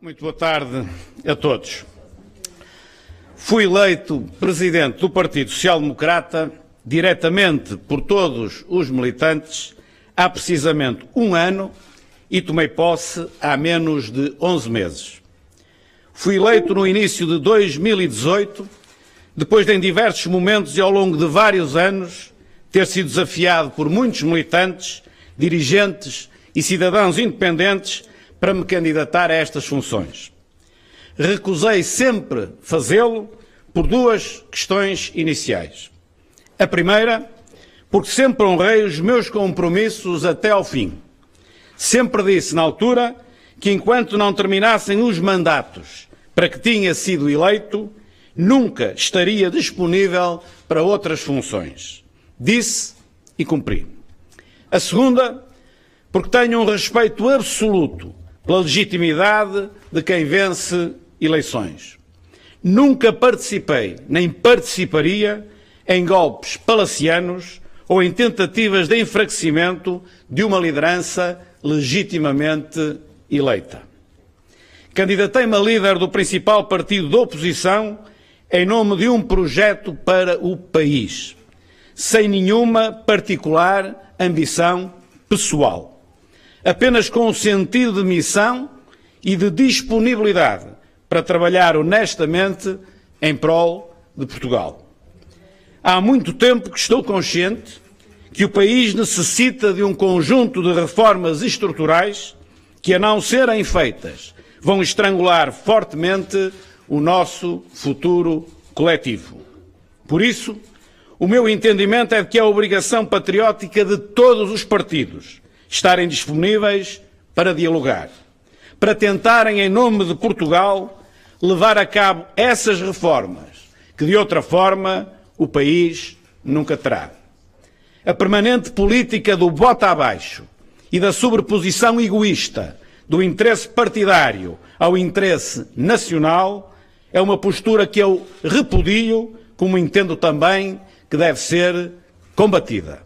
Muito boa tarde a todos. Fui eleito presidente do Partido Social Democrata diretamente por todos os militantes há precisamente um ano e tomei posse há menos de 11 meses. Fui eleito no início de 2018, depois de em diversos momentos e ao longo de vários anos ter sido desafiado por muitos militantes, dirigentes e cidadãos independentes para me candidatar a estas funções. Recusei sempre fazê-lo por duas questões iniciais. A primeira, porque sempre honrei os meus compromissos até ao fim. Sempre disse na altura que enquanto não terminassem os mandatos para que tinha sido eleito, nunca estaria disponível para outras funções. Disse e cumpri. A segunda, porque tenho um respeito absoluto pela legitimidade de quem vence eleições. Nunca participei, nem participaria, em golpes palacianos ou em tentativas de enfraquecimento de uma liderança legitimamente eleita. Candidatei-me a líder do principal partido da oposição em nome de um projeto para o país, sem nenhuma particular ambição pessoal. Apenas com um sentido de missão e de disponibilidade para trabalhar honestamente em prol de Portugal. Há muito tempo que estou consciente que o país necessita de um conjunto de reformas estruturais que, a não serem feitas, vão estrangular fortemente o nosso futuro coletivo. Por isso, o meu entendimento é de que é a obrigação patriótica de todos os partidos estarem disponíveis para dialogar, para tentarem, em nome de Portugal, levar a cabo essas reformas que, de outra forma, o país nunca terá. A permanente política do bota abaixo e da sobreposição egoísta do interesse partidário ao interesse nacional é uma postura que eu repudio, como entendo também que deve ser combatida.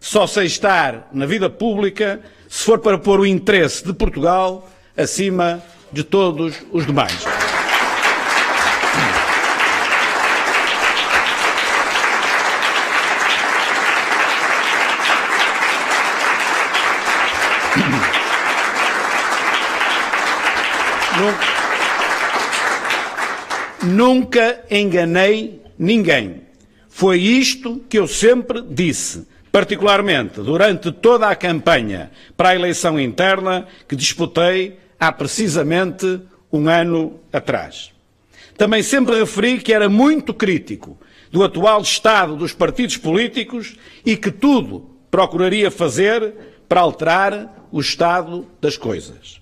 Só sei estar na vida pública se for para pôr o interesse de Portugal acima de todos os demais. Nunca enganei ninguém. Foi isto que eu sempre disse, particularmente durante toda a campanha para a eleição interna que disputei há precisamente um ano atrás. Também sempre referi que era muito crítico do atual estado dos partidos políticos e que tudo procuraria fazer para alterar o estado das coisas.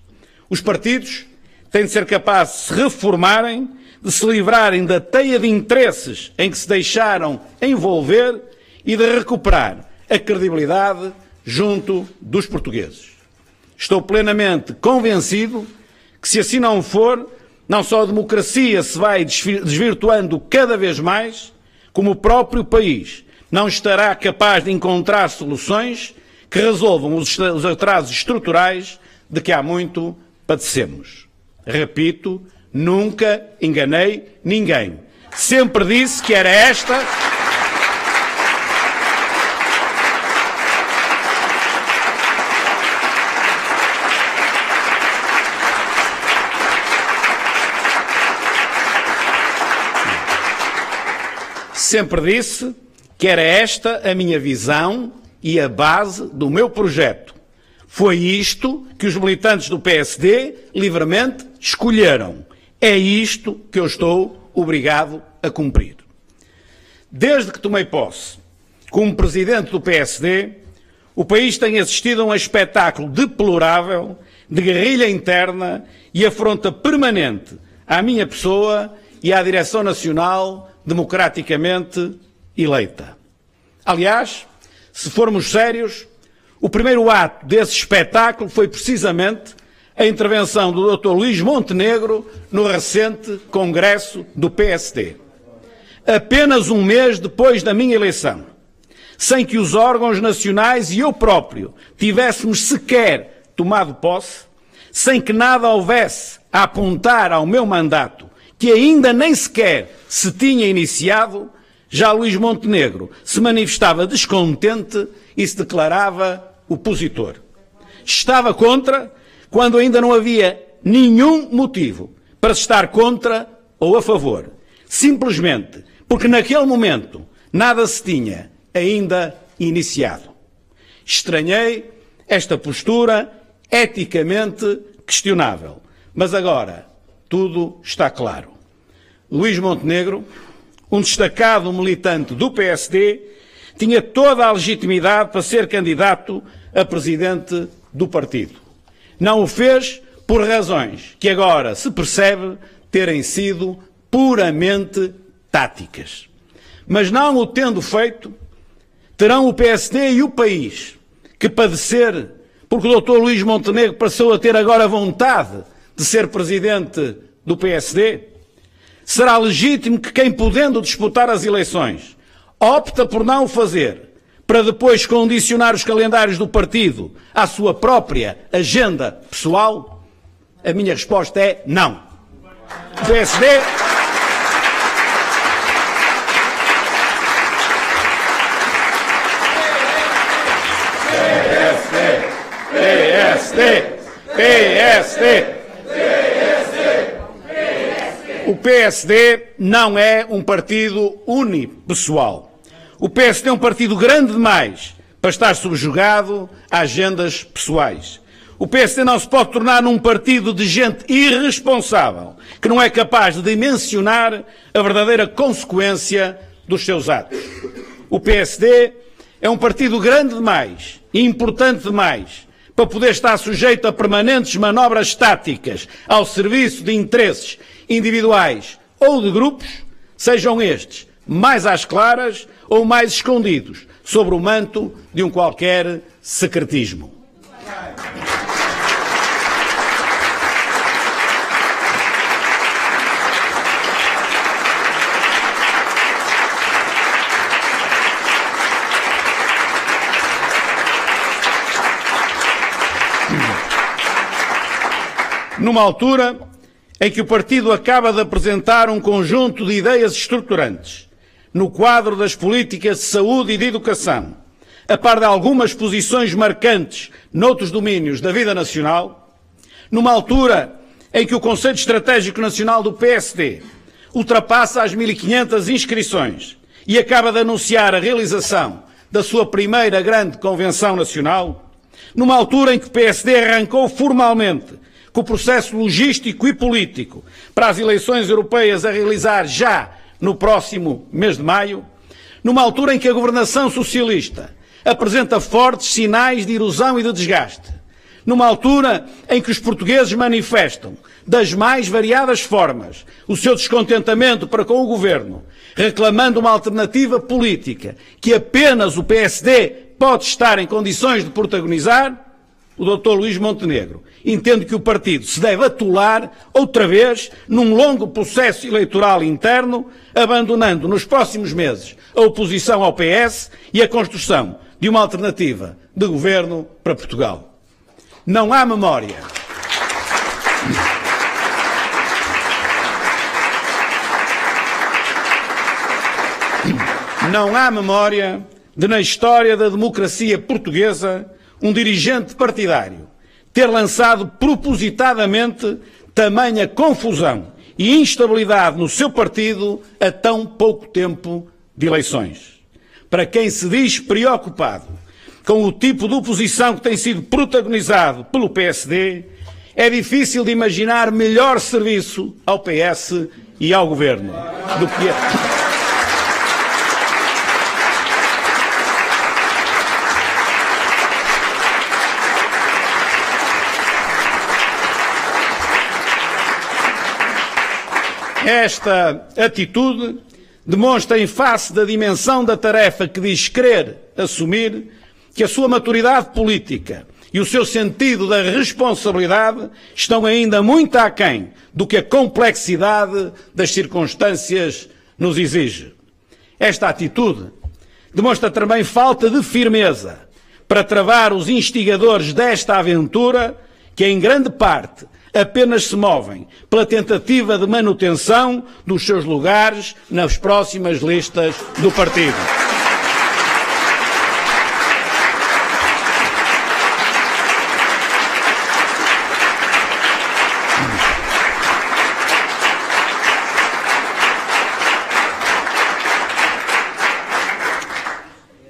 Os partidos têm de ser capazes de se reformarem, de se livrarem da teia de interesses em que se deixaram envolver e de recuperar a credibilidade junto dos portugueses. Estou plenamente convencido que, se assim não for, não só a democracia se vai desvirtuando cada vez mais, como o próprio país não estará capaz de encontrar soluções que resolvam os atrasos estruturais de que há muito padecemos. Repito, nunca enganei ninguém. Sempre disse que era esta a minha visão e a base do meu projeto. Foi isto que os militantes do PSD livremente escolheram. É isto que eu estou obrigado a cumprir. Desde que tomei posse como presidente do PSD, o país tem assistido a um espetáculo deplorável de guerrilha interna e afronta permanente à minha pessoa e à direção nacional democraticamente eleita. Aliás, se formos sérios, o primeiro ato desse espetáculo foi precisamente a intervenção do Dr. Luís Montenegro no recente Congresso do PSD. Apenas um mês depois da minha eleição, sem que os órgãos nacionais e eu próprio tivéssemos sequer tomado posse, sem que nada houvesse a apontar ao meu mandato, que ainda nem sequer se tinha iniciado, já Luís Montenegro se manifestava descontente e se declarava opositor. Estava contra quando ainda não havia nenhum motivo para se estar contra ou a favor. Simplesmente porque naquele momento nada se tinha ainda iniciado. Estranhei esta postura eticamente questionável. Mas agora tudo está claro. Luís Montenegro, um destacado militante do PSD, tinha toda a legitimidade para ser candidato a presidente do partido. Não o fez por razões que agora se percebe terem sido puramente táticas. Mas não o tendo feito, terão o PSD e o país que padecer porque o Dr. Luís Montenegro passou a ter agora vontade de ser presidente do PSD? Será legítimo que quem, podendo disputar as eleições, opta por não o fazer, para depois condicionar os calendários do partido à sua própria agenda pessoal? A minha resposta é não. O PSD... O PSD não é um partido unipessoal. O PSD é um partido grande demais para estar subjugado a agendas pessoais. O PSD não se pode tornar num partido de gente irresponsável, que não é capaz de dimensionar a verdadeira consequência dos seus atos. O PSD é um partido grande demais e importante demais para poder estar sujeito a permanentes manobras táticas ao serviço de interesses individuais ou de grupos, sejam estes mais às claras ou mais escondidos, sob o manto de um qualquer secretismo. Numa altura em que o partido acaba de apresentar um conjunto de ideias estruturantes no quadro das políticas de saúde e de educação, a par de algumas posições marcantes noutros domínios da vida nacional, numa altura em que o Conselho Estratégico Nacional do PSD ultrapassa as 1.500 inscrições e acaba de anunciar a realização da sua primeira grande convenção nacional, numa altura em que o PSD arrancou formalmente com o processo logístico e político para as eleições europeias a realizar já no próximo mês de maio, numa altura em que a governação socialista apresenta fortes sinais de erosão e de desgaste, numa altura em que os portugueses manifestam, das mais variadas formas, o seu descontentamento para com o governo, reclamando uma alternativa política que apenas o PSD pode estar em condições de protagonizar, o Dr. Luís Montenegro entende que o partido se deve atolar outra vez num longo processo eleitoral interno, abandonando nos próximos meses a oposição ao PS e a construção de uma alternativa de governo para Portugal. Não há memória. Não há memória de, na história da democracia portuguesa, um dirigente partidário ter lançado propositadamente tamanha confusão e instabilidade no seu partido a tão pouco tempo de eleições. Para quem se diz preocupado com o tipo de oposição que tem sido protagonizado pelo PSD, é difícil de imaginar melhor serviço ao PS e ao Governo do que é. Esta atitude demonstra, em face da dimensão da tarefa que diz querer assumir, que a sua maturidade política e o seu sentido da responsabilidade estão ainda muito aquém do que a complexidade das circunstâncias nos exige. Esta atitude demonstra também falta de firmeza para travar os instigadores desta aventura que em grande parte apenas se movem pela tentativa de manutenção dos seus lugares nas próximas listas do partido.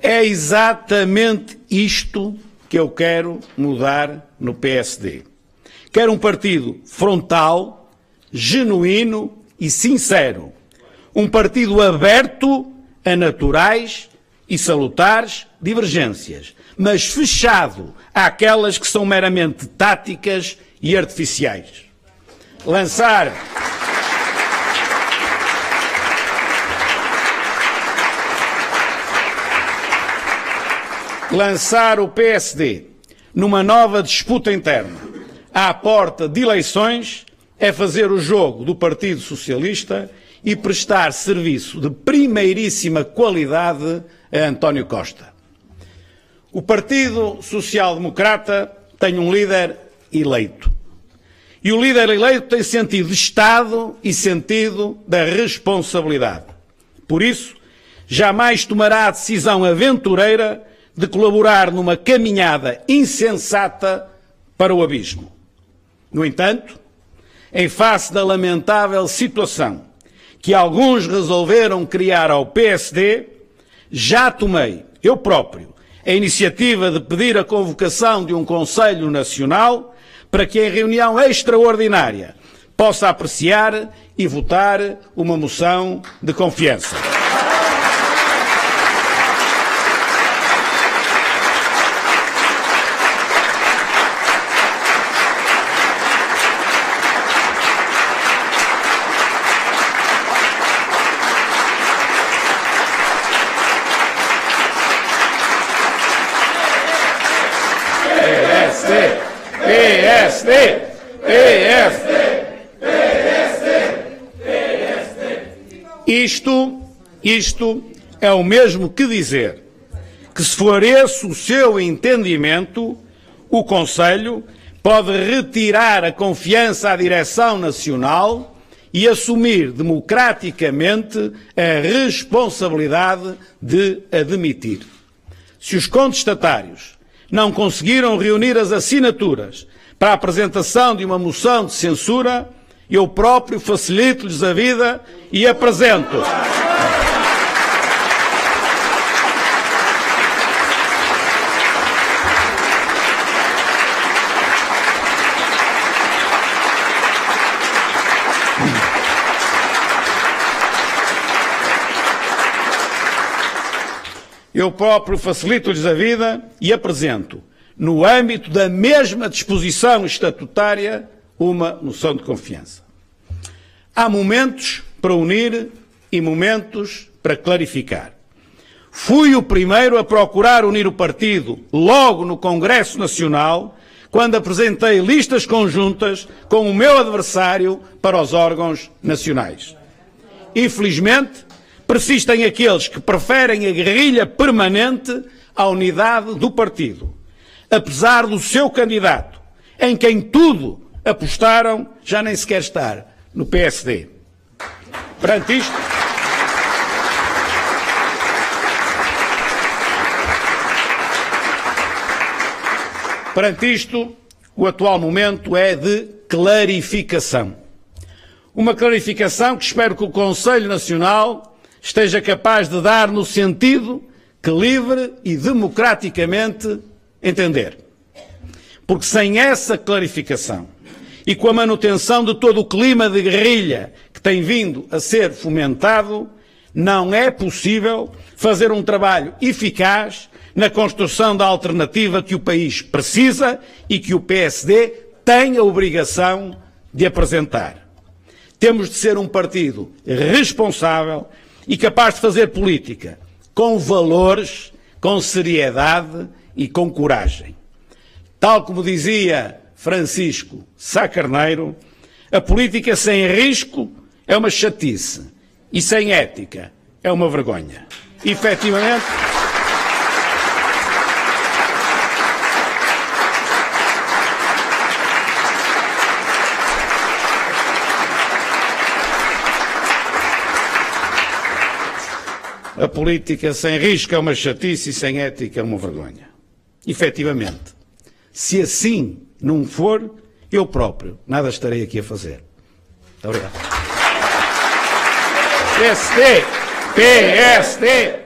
É exatamente isto que eu quero mudar no PSD. Quero um partido frontal, genuíno e sincero. Um partido aberto a naturais e salutares divergências, mas fechado àquelas que são meramente táticas e artificiais. Lançar o PSD numa nova disputa interna à porta de eleições é fazer o jogo do Partido Socialista e prestar serviço de primeiríssima qualidade a António Costa. O Partido Social Democrata tem um líder eleito. E o líder eleito tem sentido de Estado e sentido da responsabilidade. Por isso, jamais tomará a decisão aventureira de colaborar numa caminhada insensata para o abismo. No entanto, em face da lamentável situação que alguns resolveram criar ao PSD, já tomei, eu próprio, a iniciativa de pedir a convocação de um Conselho Nacional para que, em reunião extraordinária, possa apreciar e votar uma moção de confiança. Isto é o mesmo que dizer que, se for esse o seu entendimento, o Conselho pode retirar a confiança à direção nacional e assumir democraticamente a responsabilidade de a demitir. Se os contestatários não conseguiram reunir as assinaturas para a apresentação de uma moção de censura, eu próprio facilito-lhes a vida e apresento. Eu próprio facilito-lhes a vida e apresento, no âmbito da mesma disposição estatutária, uma moção de confiança. Há momentos para unir e momentos para clarificar. Fui o primeiro a procurar unir o partido logo no Congresso Nacional, quando apresentei listas conjuntas com o meu adversário para os órgãos nacionais. Infelizmente, persistem aqueles que preferem a guerrilha permanente à unidade do partido, apesar do seu candidato, em quem tudo apostaram, já nem sequer estar no PSD. Perante isto, o atual momento é de clarificação. Uma clarificação que espero que o Conselho Nacional esteja capaz de dar no sentido que livre e democraticamente entender. Porque sem essa clarificação e com a manutenção de todo o clima de guerrilha que tem vindo a ser fomentado, não é possível fazer um trabalho eficaz na construção da alternativa que o país precisa e que o PSD tem a obrigação de apresentar. Temos de ser um partido responsável e capaz de fazer política com valores, com seriedade e com coragem. Tal como dizia Francisco Sá Carneiro, a política sem risco é uma chatice e sem ética é uma vergonha. Efetivamente, a política sem risco é uma chatice e sem ética é uma vergonha. Efetivamente, se assim não for, eu próprio nada estarei aqui a fazer. Muito obrigado. PSD!